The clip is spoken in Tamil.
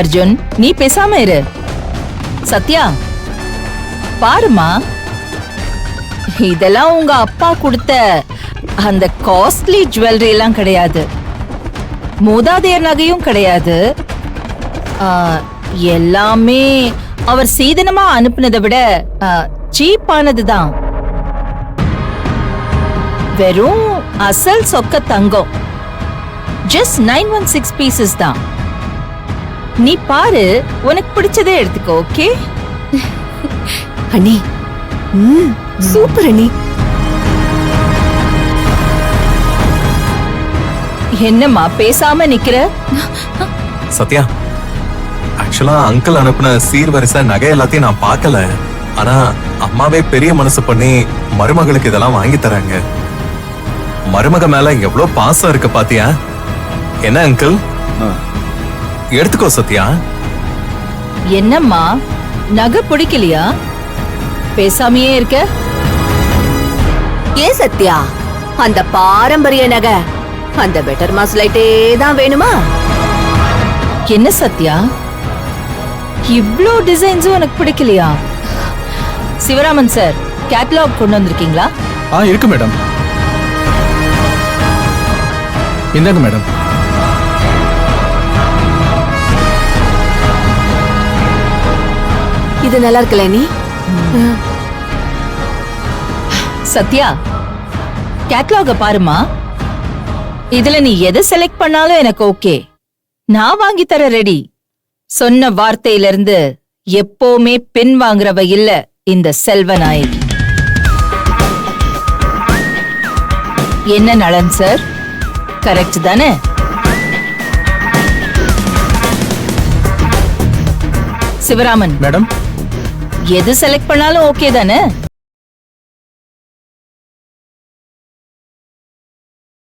அர்ஜுன், நீ பேசாம இரு. சத்யா, பாருமா, இதெல்லாம் உங்க அப்பா கொடுத்த அந்த காஸ்ட்லி ஜுவல்லரி எல்லாம் கிடையாது, மூதாதையர் நகையும் கிடையாது. எல்லாமே அவர் சீதனமா அனுப்புனதை விட சீப்பானதுதான். வெறும் அசல் சொக்க தங்கம். ஜஸ்ட் 916 பீசஸ் தான். நீ பாரு, உனக்கு பிடிச்சதே எடுத்துக்கோ. ஓகே அண்ணி? சூப்பர் அண்ணி. என்னம்மா பேசாம நிக்கிற? சத்யா, ஆக்சுவலா அங்கிள் அனுப்புன சீர்வரிசை நகை எல்லாத்தையும் நான் பார்க்கல. ஆனா அம்மாவே பெரிய மனசு பண்ணி மருமகளுக்கு இதெல்லாம் வாங்கி தராங்க. மருமக மேல எவ்வளவு பாசம் இருக்கு பாத்தியா? என்ன அங்கிள், எடுத்துக்கோ. சத்யா, என்னம்மா நகை பிடிக்கலையா? பேசாமையே இருக்க? ஏன் சத்யா, அந்த பாரம்பரிய நகை, அந்த பெட்டர் மாஸ் லைட்டே தான் வேணுமா? என்ன சத்யா, இவ்ளோ டிசைன்ஸும் உனக்கு பிடிக்கலையா? சிவராமன் சார், கேட்டலாக் கொண்டு வந்திருக்கீங்களா? இருக்கு மேடம். இந்தாங்க மேடம். இது நல்லா இருக்குல்ல நீ? சத்யா, கேட்டலாக பாருமா. இதுல நீ எதை செலக்ட் பண்ணாலும் எனக்கு ஓகே. நான் வாங்கி தர ரெடி. சொன்ன வார்த்தையிலிருந்து எப்பவுமே பின் வாங்குறவ இல்ல இந்த செல்வநாயகி. என்ன நளன் சார், கரெக்ட் தானே? சிவராமன் மேடம், எது செலக்ட் பண்ணாலும் ஓகே தானே?